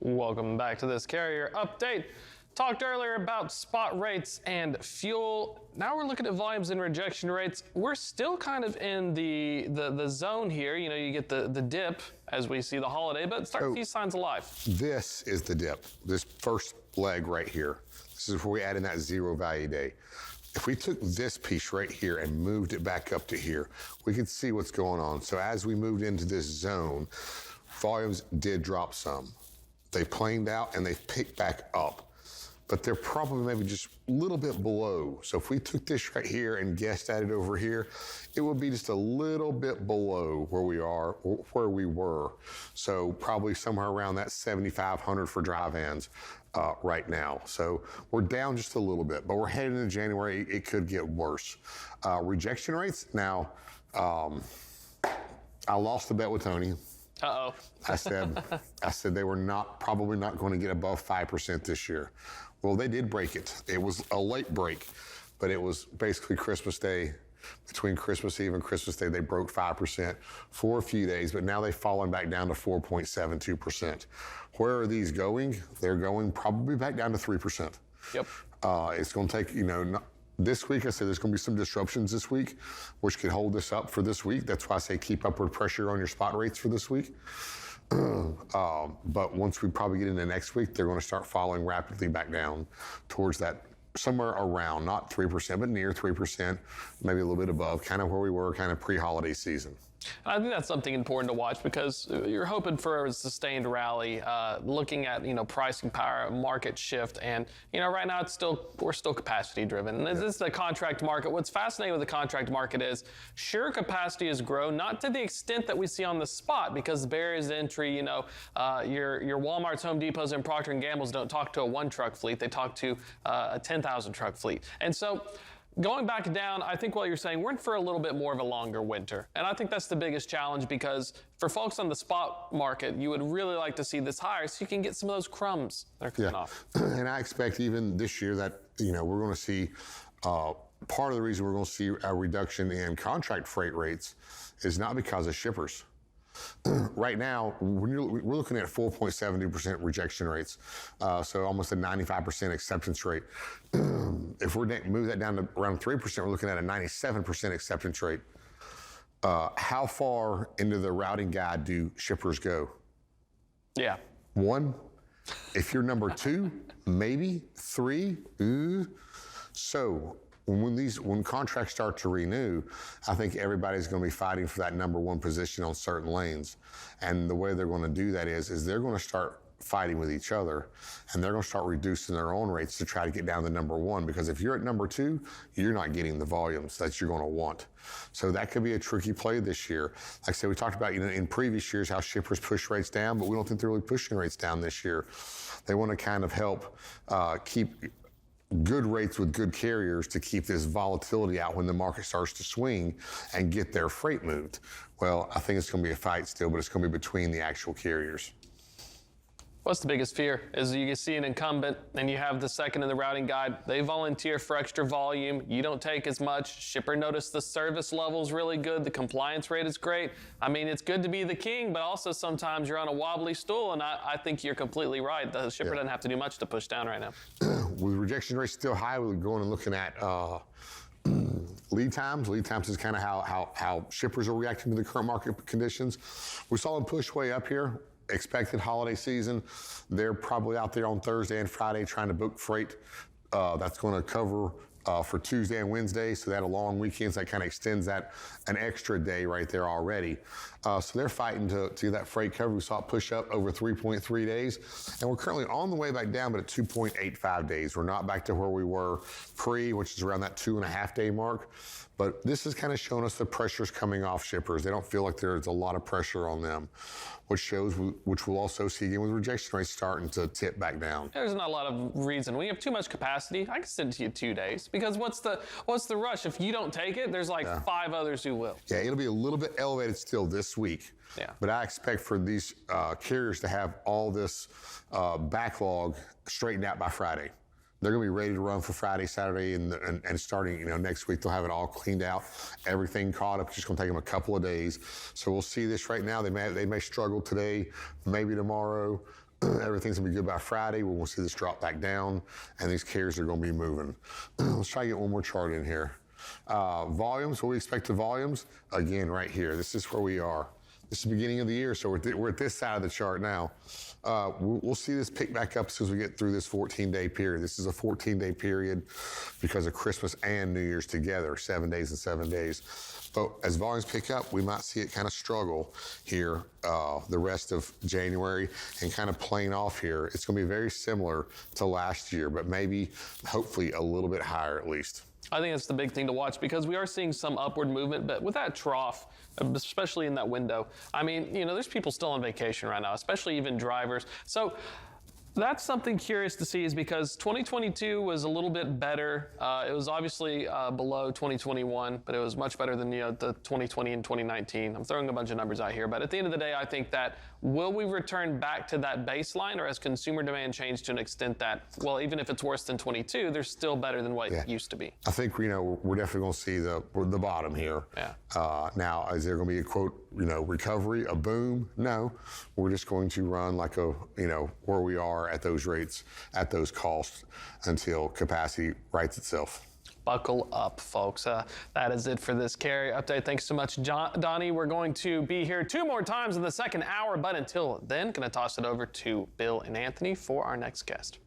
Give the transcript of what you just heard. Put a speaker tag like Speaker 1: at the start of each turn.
Speaker 1: Welcome back to this carrier update. Talked earlier about spot rates and fuel. Now we're looking at volumes and rejection rates. We're still kind of in the zone here. You know, you get the dip as we see the holiday, but start to see signs of life.
Speaker 2: This is the dip, this first leg right here. This is where we add in that zero value day. If we took this piece right here and moved it back up to here, we could see what's going on. So as we moved into this zone, volumes did drop some. They planed out and they've picked back up, but they're probably maybe just a little bit below. So if we took this right here and guessed at it over here, it would be just a little bit below where we are, where we were. So probably somewhere around that 7,500 for dry vans right now. So we're down just a little bit, but we're heading into January. It could get worse. Rejection rates. Now, I lost the bet with Tony.
Speaker 1: Uh-oh.
Speaker 2: I said they were probably not going to get above 5% this year. Well, they did break it. It was a late break, but it was basically Christmas Day. Between Christmas Eve and Christmas Day, they broke 5% for a few days, but now they've fallen back down to 4.72%. Where are these going? They're going probably back down to 3%.
Speaker 1: Yep.
Speaker 2: It's going to take, this week, I said there's going to be some disruptions this week, which could hold this up for this week. That's why I say keep upward pressure on your spot rates for this week. But once we probably get into next week, they're going to start falling rapidly back down towards that somewhere around, not 3%, but near 3%, maybe a little bit above, kind of where we were kind of pre-holiday season.
Speaker 1: And I think that's something important to watch because you're hoping for a sustained rally, looking at, pricing power, market shift. And, right now we're still capacity driven. And this is the contract market. What's fascinating with the contract market is sure capacity has grown, not to the extent that we see on the spot because the barriers to entry, your Walmarts, Home Depots, and Procter & Gamble's don't talk to a one truck fleet. They talk to a 10,000 truck fleet. And so going back down, I think what you're saying, we're in for a little bit more of a longer winter. And I think that's the biggest challenge because for folks on the spot market, you would really like to see this higher so you can get some of those crumbs that are coming off.
Speaker 2: And I expect even this year that, we're going to see, part of the reason we're going to see a reduction in contract freight rates is not because of shippers. Right now, we're looking at 4.72% rejection rates, so almost a 95% acceptance rate. If we move that down to around 3%, we're looking at a 97% acceptance rate. How far into the routing guide do shippers go?
Speaker 1: Yeah.
Speaker 2: 1. If you're number 2, maybe 3. So when contracts start to renew, I think everybody's going to be fighting for that number 1 position on certain lanes. And the way they're going to do that is they're going to start fighting with each other, and they're going to start reducing their own rates to try to get down to number 1, because if you're at number 2, you're not getting the volumes that you're going to want. So that could be a tricky play this year. Like I said, we talked about, in previous years how shippers push rates down, but we don't think they're really pushing rates down this year. They want to kind of help keep good rates with good carriers to keep this volatility out when the market starts to swing and get their freight moved. Well, I think it's going to be a fight still, but it's going to be between the actual carriers.
Speaker 1: What's the biggest fear? Is you see an incumbent and you have the second in the routing guide. They volunteer for extra volume. You don't take as much. Shipper noticed the service level's really good. The compliance rate is great. I mean, it's good to be the king, but also sometimes you're on a wobbly stool, and I think you're completely right. The shipper doesn't have to do much to push down right now.
Speaker 2: With rejection rates still high, we're going and looking at lead times. Lead times is kind of how shippers are reacting to the current market conditions. We saw them push way up here. Expected holiday season. They're probably out there on Thursday and Friday trying to book freight. That's going to cover for Tuesday and Wednesday, so that a long weekend, so that kind of extends that an extra day right there already. So they're fighting to that freight cover. We saw it push up over 3.3 days, and we're currently on the way back down, but at 2.85 days. We're not back to where we were pre, which is around that 2.5 day mark. But this is kind of showing us the pressure's coming off shippers. They don't feel like there's a lot of pressure on them, which we'll also see again with rejection rates starting to tip back down.
Speaker 1: There's not a lot of reason. When you have too much capacity, I can send it to you 2 days, because what's the rush? If you don't take it, there's like 5 others who will.
Speaker 2: Yeah, it'll be a little bit elevated still this week.
Speaker 1: Yeah.
Speaker 2: But I expect for these carriers to have all this backlog straightened out by Friday. They're going to be ready to run for Friday, Saturday, and starting next week, they'll have it all cleaned out, everything caught up. It's just going to take them a couple of days. So we'll see this right now. They may struggle today, maybe tomorrow. everything's gonna be good by Friday. We'll see this drop back down, and these carriers are gonna be moving. Let's try to get one more chart in here. Volumes, what we expect the volumes, again, right here. This is where we are. This is the beginning of the year, so we're at this side of the chart now. We'll see this pick back up as soon as we get through this 14-day period. This is a 14-day period because of Christmas and New Year's together, 7 days and 7 days. But as volumes pick up, we might see it kind of struggle here the rest of January and kind of playing off here. It's going to be very similar to last year, but maybe, hopefully, a little bit higher at least.
Speaker 1: I think that's the big thing to watch because we are seeing some upward movement, but with that trough, especially in that window, I mean, there's people still on vacation right now, especially even drivers. So that's something curious to see is because 2022 was a little bit better. It was obviously below 2021, but it was much better than the 2020 and 2019. I'm throwing a bunch of numbers out here, but at the end of the day, I think that will we return back to that baseline, or has consumer demand changed to an extent that, well, even if it's worse than 22, they're still better than what it used to be?
Speaker 2: I think we're definitely going to see the bottom here.
Speaker 1: Yeah.
Speaker 2: Now, is there going to be a quote recovery, a boom? No, we're just going to run like where we are at those rates, at those costs, until capacity rights itself.
Speaker 1: Buckle up, folks. That is it for this carrier update. Thanks so much, Donnie. We're going to be here 2 more times in the second hour, but until then, going to toss it over to Bill and Anthony for our next guest.